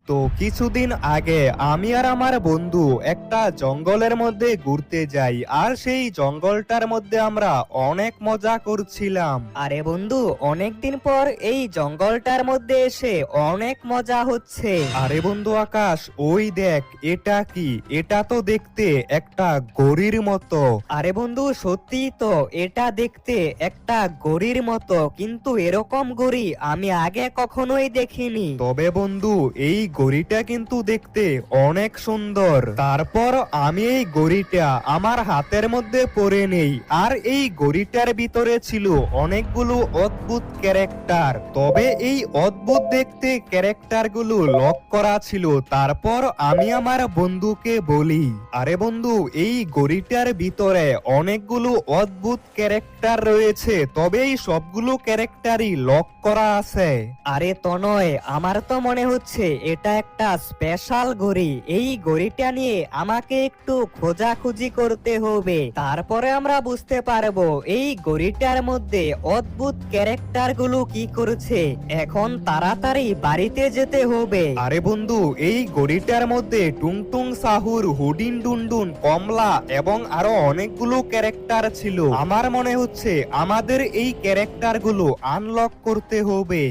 তো কিছুদিন আগে আমি আর আমার বন্ধু একটা জঙ্গলের মধ্যে ঘুরতে যাই, আর সেই জঙ্গলটার মধ্যে আমরা অনেক মজা করছিলাম। আরে বন্ধু, অনেকদিন পর এই জঙ্গলটার মধ্যে এসে অনেক মজা হচ্ছে। আরে বন্ধু আকাশ, ওই দেখ, এটা কি? এটা তো দেখতে একটা গরুর মতো। আরে বন্ধু, সত্যি তো, এটা দেখতে একটা গরুর মতো, কিন্তু এরকম গরু আমি আগে কখনোই দেখিনি। তবে বন্ধু, এই গড়িটা কিন্তু দেখতে অনেক সুন্দর। তারপর আমি এই গড়িটা আমার হাতের মধ্যে পরে নেই, আর এই গড়িটার ভিতরে ছিল অনেকগুলো অদ্ভুত ক্যারেক্টার। তবে এই অদ্ভুত দেখতে ক্যারেক্টার গুলো লক করা ছিল। তারপর আমি আমার বন্ধুকে বলি, আরে বন্ধু, এই গড়িটার ভিতরে অনেকগুলো অদ্ভুত ক্যারেক্টার রয়েছে, তবে এই সবগুলো ক্যারেক্টারই লক করা আছে। আরে তনয়, আমার তো মনে হচ্ছে এটা একটা স্পেশাল ঘড়ি। এই ঘড়িটা নিয়ে আমাকে একটু খোঁজাখুঁজি করতে হবে, তারপরে আমরা বুঝতে পারবো এই ঘড়িটার মধ্যে অদ্ভুত ক্যারেক্টার গুলো কি করছে। এখন তাড়াতাড়ি বাড়িতে যেতে হবে। আরে বন্ধু, এই গড়িটার মধ্যে টুংটুং সাহুর, হুডিন ডুনডুন, কমলা এবং আরো অনেকগুলো ক্যারেক্টার ছিল। আমার মনে হচ্ছে আমাদের এই ক্যারেক্টার গুলো আনলক করতে হবে।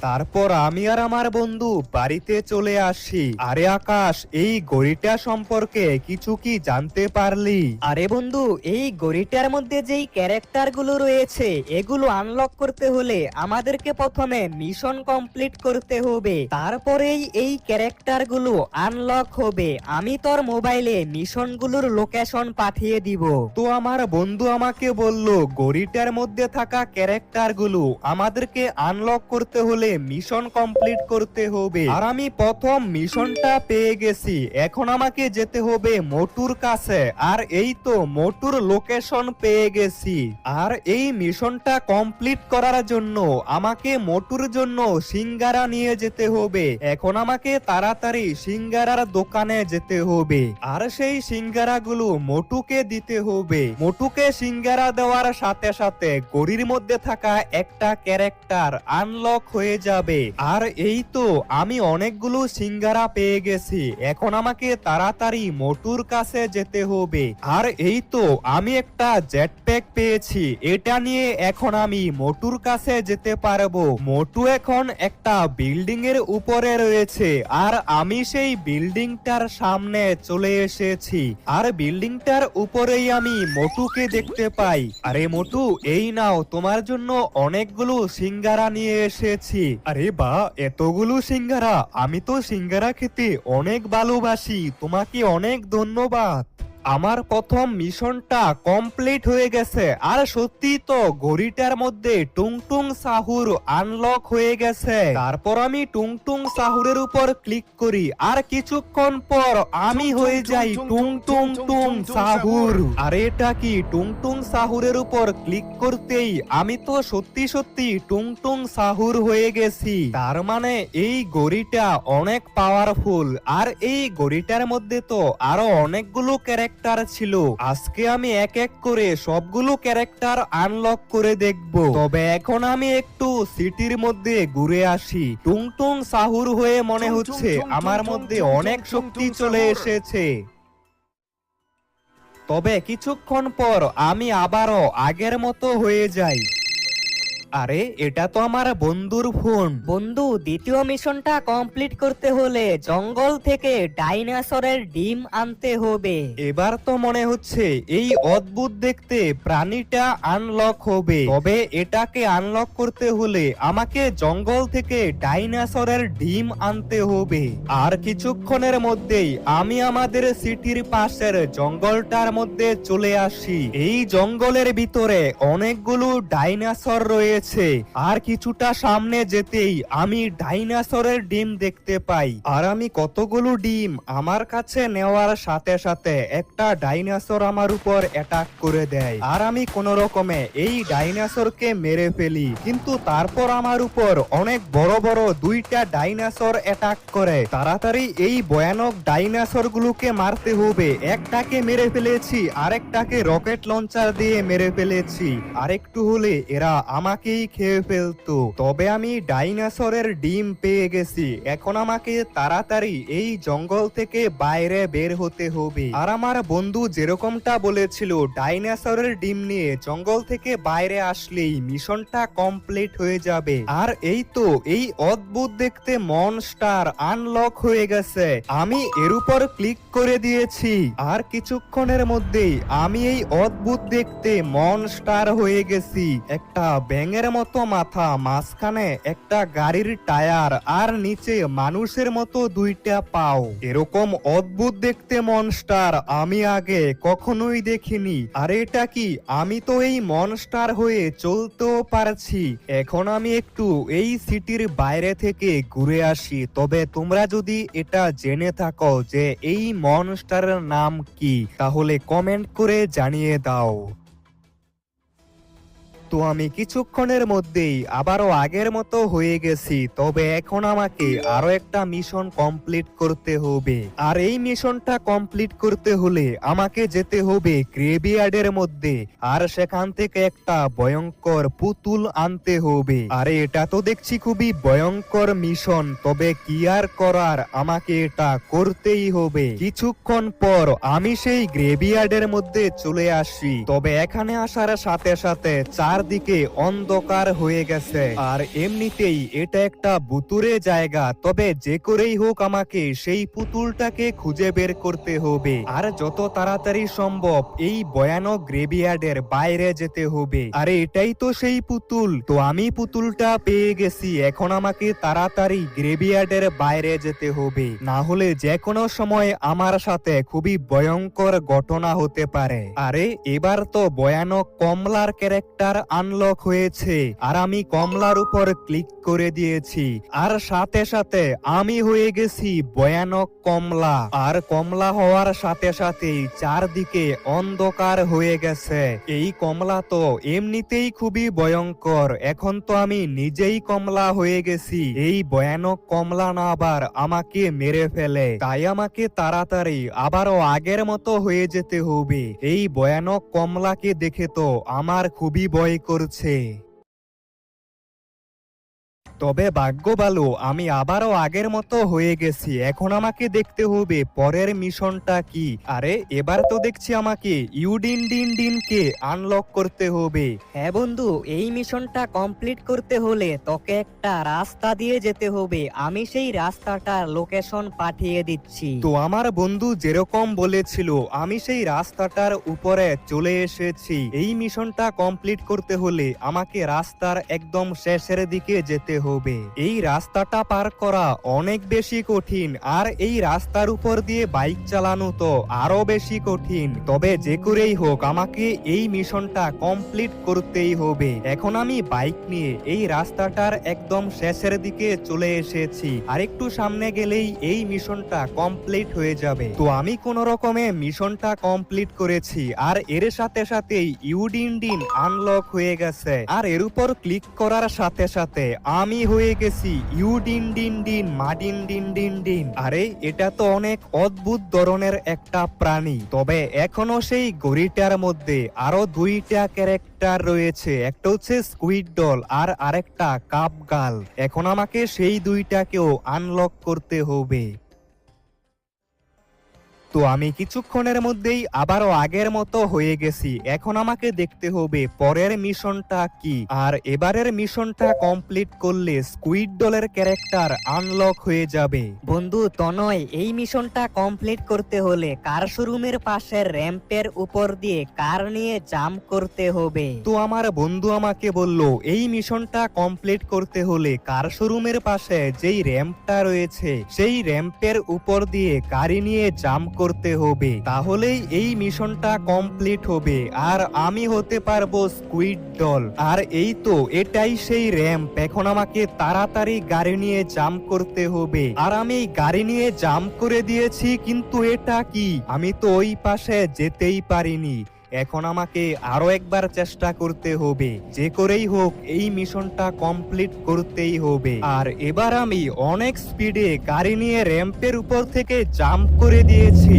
তারপর আমি আর আমার বন্ধু বাড়িতে চলে আসি। আরে আকাশ, এই গড়িটা সম্পর্কে কিছু কি জানতে পারলি? আরে বন্ধু, এই ঘড়িটার মধ্যে যেই ক্যারেক্টার গুলো রয়েছে এগুলো আনলক করতে হলে আমাদেরকে প্রথমে মিশন কমপ্লিট করতে হবে, তারপরেই এই ক্যারেক্টার গুলো আনলক হবে। আমি তোর মোবাইলে মিশন গুলোর লোকেশন পাঠিয়ে দিব। তো আমার বন্ধু আমাকে বলল, গড়িটার মধ্যে থাকা ক্যারেক্টার গুলো আমাদেরকে আনলক করতে হলে মিশন কমপ্লিট করতে হবে। আর আমি প্রথম মিশনটা পেয়ে গেছি। এখন আমাকে যেতে হবে মোটুর কাছে, আর এই তো মোটুর লোকেশন পেয়ে গেছি। আর এই মিশনটা কমপ্লিট করার জন্য আমাকে মোটুর জন্য সিঙ্গারা নিয়ে যেতে হবে। এখন আমাকে তাড়াতাড়ি সিঙ্গারার দোকানে যেতে হবে, আর সেই সিঙ্গারাগুলো মোটুকে দিতে হবে। মোটুকে সিঙ্গারা দেওয়ার সাথে সাথে গড়ির মধ্যে থাকা একটা ক্যারেক্টার আনলক হয়ে যাবে। আর এই তো আমি অনেকগুলো সিঙ্গারা পেয়ে গেছি। এখন আমাকে তাড়াতাড়ি মোটুর কাছে যেতে হবে। আর এই তো আমি একটা জেট প্যাক পেয়েছি, এটা নিয়ে এখন আমি মোটুর কাছে যেতে পারবো। মোটু এখন একটা বিল্ডিং এর উপরে রয়েছে, আর আমি সেই বিল্ডিংটার সামনে চলে এসেছি। আর বিল্ডিংটার উপরেই আমি মোটুকে দেখতে পাই। আরে মোটু, এই নাও, তোমার জন্য অনেকগুলো সিঙ্গারা নিয়ে এসেছি। আরে বা, এতগুলো সিঙ্গারা! আমি তো সিঙ্গারা খেতে অনেক ভালোবাসি, তোমাকে অনেক ধন্যবাদ। আমার প্রথম মিশনটা কমপ্লিট হয়ে গেছে। আর সত্যি তো, ঘড়িটার মধ্যে টুংটুং সাহুর আনলক হয়ে গেছে। তারপর আমি টুংটুং সাহুরের উপর ক্লিক করি, আর কিছুক্ষণ পর আমি হয়ে যাই টুংটুং টুং সাহুর। আর এটা কি? টুংটুং সাহুরের উপর ক্লিক করতেই আমি তো সত্যি সত্যি টুংটুং সাহুর হয়ে গেছি। তার মানে এই ঘড়িটা অনেক পাওয়ারফুল। আর এই ঘড়িটার মধ্যে তো আরো অনেকগুলো ক্যারেক্টার ছিল। আজকে আমি এক এক করে সবগুলো ক্যারেক্টার আনলক করে দেখব। তবে এখন আমি একটু সিটির মধ্যে ঘুরে আসি। টুংটুং সাহুর হয়ে মনে হচ্ছে আমার মধ্যে অনেক শক্তি চলে এসেছে। তবে কিছুক্ষণ পর আমি আবারও আগের মতো হয়ে যাই। আরে, এটা তো আমার বন্ধুর ফোন। বন্ধু, দ্বিতীয় মিশনটা কমপ্লিট করতে হলে জঙ্গল থেকে ডাইনোসরের ডিম আনতে হবে। এবার তো মনে হচ্ছে এই অদ্ভুত দেখতে প্রাণীটা আনলক হবে। তবে এটাকে আনলক করতে হলে আমাকে জঙ্গল থেকে ডাইনোসরের ডিম আনতে হবে। আর কিছুক্ষণের মধ্যেই আমি আমাদের সিটির পাশের জঙ্গলটার মধ্যে চলে আসি। এই জঙ্গলের ভিতরে অনেকগুলো ডাইনোসর রয়েছে। আর কিছুটা সামনে যেতেই আমি ডাইনোসরের ডিম দেখতে পাই। আর আমি কতগুলো ডিম আমার কাছে নেওয়ার সাথে সাথে একটা ডাইনোসর আমার উপর অ্যাটাক করে দেয়। আর আমি কোন রকমে এই ডাইনোসরকে মেরে ফেলি, কিন্তু তারপর আমার উপর অনেক বড় বড় দুইটা ডাইনোসর অ্যাটাক করে। তাড়াতাড়ি এই ভয়ানক ডাইনোসর গুলোকে মারতে হবে। একটাকে মেরে ফেলেছি, আরেকটাকে রকেট লঞ্চার দিয়ে মেরে ফেলেছি। আরেকটু হলে এরা আমাকে আমাকেই খেয়ে ফেলতো। তবে আমি ডাইনোসরের ডিম পেয়ে গেছি, এখন আমাকে তাড়াতাড়ি এই জঙ্গল থেকে বাইরে বের হতে হবে। আর আমার বন্ধু যেরকমটা বলেছিল ডাইনোসরের ডিম নিয়ে জঙ্গল থেকে বাইরে আসলেই মিশনটা কমপ্লিট হয়ে যাবে। আর এই তো এই অদ্ভুত দেখতে মনস্টার আনলক হয়ে গেছে, আমি এর উপর ক্লিক করে দিয়েছি। আর কিছুক্ষণের মধ্যেই আমি এই অদ্ভুত দেখতে মনস্টার হয়ে গেছি। একটা ব্যাঙের মতো মাথা, মাঝখানে একটা গাড়ির টায়ার, আর নিচে মানুষের মতো দুইটা পাও। এরকম অদ্ভুত দেখতে মনস্টার আমি আগে কখনোই দেখিনি। আর এটা কি, আমি তো এই মনস্টার হয়ে চলতেও পারছি। এখন আমি একটু এই সিটির বাইরে থেকে ঘুরে আসি। তবে তোমরা যদি এটা জেনে থাকো যে এই মনস্টারের নাম কি, তাহলে কমেন্ট করে জানিয়ে দাও। তো আমি কিছুক্ষণের মধ্যেই আবারও আগের মতো হয়ে গেছি। তবে এখন আমাকে আরো একটা মিশন কমপ্লিট করতে হবে। আর এই মিশনটা কমপ্লিট করতে হলে আমাকে যেতে হবে গ্রেভিয়ার্ডের মধ্যে, আর সেখান থেকে একটা ভয়ঙ্কর পুতুল আনতে হবে। আরে এটা তো দেখছি খুবই ভয়ঙ্কর মিশন, তবে কি আর করার, আমাকে এটা করতেই হবে। কিছুক্ষণ পর আমি সেই গ্রেভিয়ার্ডের মধ্যে চলে আসি। তবে এখানে আসার সাথে সাথে চারদিকে অন্ধকার হয়ে গেছে। আর এমনিতেই এটা একটা ভুতুরে জায়গা, তবে যে করেই হোক আমাকে সেই পুতুলটাকে খুঁজে বের করতে হবে। আর যত তাড়াতাড়ি সম্ভব এই ভয়ানক গ্রেভিয়ার্ডের বাইরে যেতে হবে। আরে এটাই তো সেই পুতুল। তো আমি পুতুলটা পেয়ে গেছি, এখন আমাকে তাড়াতাড়ি গ্রেভিয়ার্ডের বাইরে যেতে হবে, না হলে যে কোনো সময় আমার সাথে খুবই ভয়ঙ্কর ঘটনা হতে পারে। আরে এবার তো ভয়ানক কমলার ক্যারেক্টার আনলক হয়েছে, আর আমি কমলার উপর ক্লিক করে দিয়েছি। আর সাথে সাথে আমি হয়ে গেছি ভয়ানক কমলা। আর কমলা হওয়ার সাথে সাথেই চারদিকে অন্ধকার হয়ে গেছে। এই কমলা তো এমনিতেই খুবই ভয়ঙ্কর, এখন তো আমি নিজেই কমলা হয়ে গেছি। এই ভয়ানক কমলা না আবার আমাকে মেরে ফেলে, তাই আমাকে তাড়াতাড়ি আবারও আগের মতো হয়ে যেতে হবে। এই ভয়ানক কমলাকে দেখে তো আমার খুবই ভয় করছে। তবে ভাগ্য ভালো, আমি আবারও আগের মতো হয়ে গেছি। এখন আমাকে দেখতে হবে পরের মিশনটা কি। আরে এবার তো দেখছি আমাকে ইউডিন ডিন ডিনকে আনলক করতে হবে। হ্যাঁ বন্ধু, এই মিশনটা কমপ্লিট করতে হলে তোকে একটা রাস্তা দিয়ে যেতে হবে। আমি সেই রাস্তাটার লোকেশন পাঠিয়ে দিচ্ছি। তো আমার বন্ধু যেরকম বলেছিল আমি সেই রাস্তাটার উপরে চলে এসেছি। এই মিশনটা কমপ্লিট করতে হলে আমাকে রাস্তার একদম শেষের দিকে যেতে হবে। এই রাস্তাটা পার করা অনেক বেশি কঠিন, আর এই রাস্তার উপর দিয়ে বাইক চালানো তো আরো বেশি কঠিন। তবে যে করেই হোক আমাকে এই মিশনটা কমপ্লিট করতেই হবে। এখন আমি বাইক নিয়ে এই রাস্তাটার একদম শেষের দিকে চলে এসেছি, আর একটু সামনে গেলেই এই মিশনটা কমপ্লিট হয়ে যাবে। তো আমি কোন রকমে মিশনটা কমপ্লিট করেছি, আর এর সাথে সাথেই ইউডিন ডিন আনলক হয়ে গেছে। আর এর উপর ক্লিক করার সাথে সাথে আমি হয়ে গেছি ইউডিন ডিন ডিন মাডিন ডিন ডিন ডিন। আরে এটা তো অনেক অদ্ভুত ধরনের একটা প্রাণী। তবে এখনো সেই গরিটার মধ্যে আরো দুইটা ক্যারেক্টার রয়েছে, একটা হচ্ছে স্কুইড ডল আর আরেকটা কাপ গার্ল। এখন আমাকে সেই দুইটাকেও আনলক করতে হবে। তো আমি কিছুক্ষণের মধ্যেই আবারও আগের মতো হয়ে গেছি। এখন আমাকে দেখতে হবে পরের মিশনটা কি। আর এবারের মিশনটা কমপ্লিট করলে স্কুইড ডলের ক্যারেক্টার আনলক হয়ে যাবে। বন্ধু তনয়, এই মিশনটা কমপ্লিট করতে হলে কার শোরুমের পাশের র্যাম্পের উপর দিয়ে কার নিয়ে জাম্প করতে হবে। তো আমার বন্ধু আমাকে বলল এই মিশনটা কমপ্লিট করতে হলে কার শোরুমের পাশে যেই র্যাম্পটা রয়েছে সেই র্যাম্পের উপর দিয়ে গাড়ি নিয়ে জাম্প করতে হবে, তাহলেই এই মিশনটা কমপ্লিট হবে আর আমি হতে পারবো স্কুইড ডল। আর এই তো এটাই সেই র্যাম্প। এখন আমাকে তাড়াতাড়ি গাড়ি নিয়ে জাম্প করতে হবে। আর আমি গাড়ি নিয়ে জাম্প করে দিয়েছি, কিন্তু এটা কি, আমি তো ওই পাশে যেতেই পারিনি। এখন আমাকে আরো একবার চেষ্টা করতে হবে, যে করেই হোক এই মিশনটা কমপ্লিট করতেই হবে। আর এবার আমি অনেক স্পিডে গাড়ি নিয়ে র্যাম্পের উপর থেকে জাম্প করে দিয়েছি।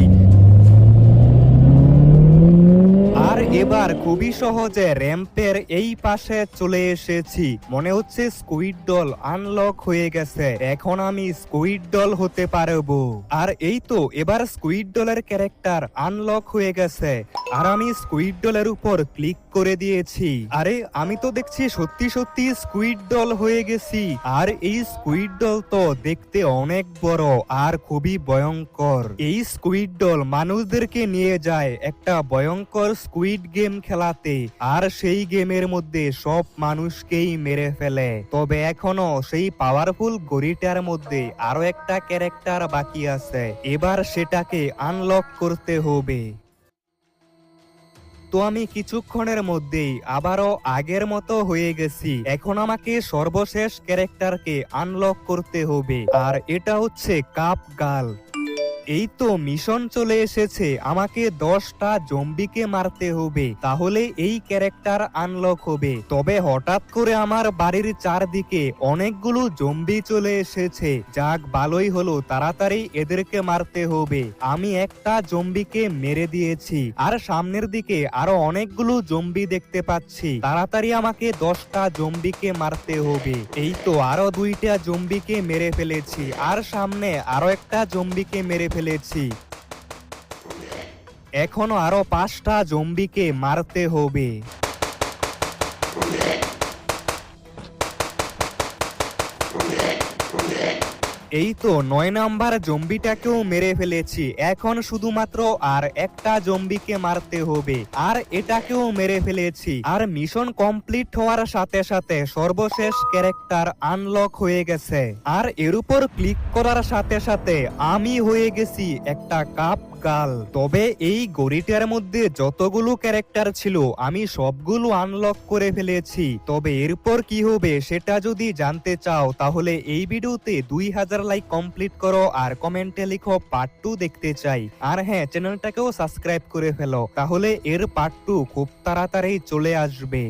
আর এবার খুবই সহজে র্যাম্পের এই পাশে চলে এসেছি। মনে হচ্ছে স্কুইড ডল আনলক হয়ে গেছে, এখন আমি স্কুইড ডল হতে পারবো। আর এই তো এবার স্কুইড ডলের ক্যারেক্টার আনলক হয়ে গেছে, আর আমি স্কুইড ডলের উপর ক্লিক করে দিয়েছি। আরে আমি তো দেখছি সত্যি সত্যি স্কুইড ডল হয়ে গেছি। আর এই স্কুইড ডল তো দেখতে অনেক বড় আর খুবই ভয়ঙ্কর। এই স্কুইড ডল মানুষদেরকে নিয়ে যায় একটা ভয়ঙ্কর স্কুইড গেম খেলাতে, আর সেই গেমের মধ্যে সব মানুষকেই মেরে ফেলে। তবে এখনো সেই পাওয়ারফুল গরিটার মধ্যে আরো একটা ক্যারেক্টার বাকি আছে, এবার সেটাকে আনলক করতে হবে। তো আমি কিছুক্ষণের মধ্যেই আবারও আগের মতো হয়ে গেছি। এখন আমাকে সর্বশেষ ক্যারেক্টারকে আনলক করতে হবে, আর এটা হচ্ছে কাপ গার্ল। এই তো মিশন চলে এসেছে, আমাকে 10টা জম্বিকে মারতে হবে, তাহলে এই ক্যারেক্টার আনলক হবে। তবে হঠাৎ করে আমার বাড়ির চারদিকে অনেকগুলো জম্বি চলে এসেছে। যাক ভালোই হলো, তাড়াতাড়ি এদেরকে মারতে হবে। আমি একটা জম্বিকে মেরে দিয়েছি, আর সামনের দিকে আরো অনেকগুলো জম্বি দেখতে পাচ্ছি। তাড়াতাড়ি আমাকে 10টা জম্বিকে মারতে হবে। এই তো আরো 2টা জম্বিকে মেরে ফেলেছি, আর সামনে আরো একটা জম্বিকে মেরে ফেলেছি। এখনো আরো 5টা জম্বিকে মারতে হবে। এই তো 9 নাম্বার জম্বিটাকেও মেরে ফেলেছি। এখন শুধুমাত্র আর একটা জম্বিকে মারতে হবে, আর এটাকেও মেরে ফেলেছি। আর মিশন কমপ্লিট হওয়ার সাথে সাথে সর্বশেষ ক্যারেক্টার আনলক হয়ে গেছে। আর এর উপর ক্লিক করার সাথে সাথে আমি হয়ে গেছি একটা কাপ গার্ল। তবে এই গরিটার মধ্যে যতগুলো ক্যারেক্টার ছিল আমি সবগুলো আনলক করে ফেলেছি। তবে এরপর কি হবে সেটা যদি জানতে চাও তাহলে এই ভিডিওতে 2000 লাইক কমপ্লিট করো, আর কমেন্টে লিখো পার্ট 2 দেখতে চাই। আর হ্যাঁ, চ্যানেলটাকেও সাবস্ক্রাইব করে ফেলো, তাহলে এর পার্ট 2 খুব তাড়াতাড়ি চলে আসবে।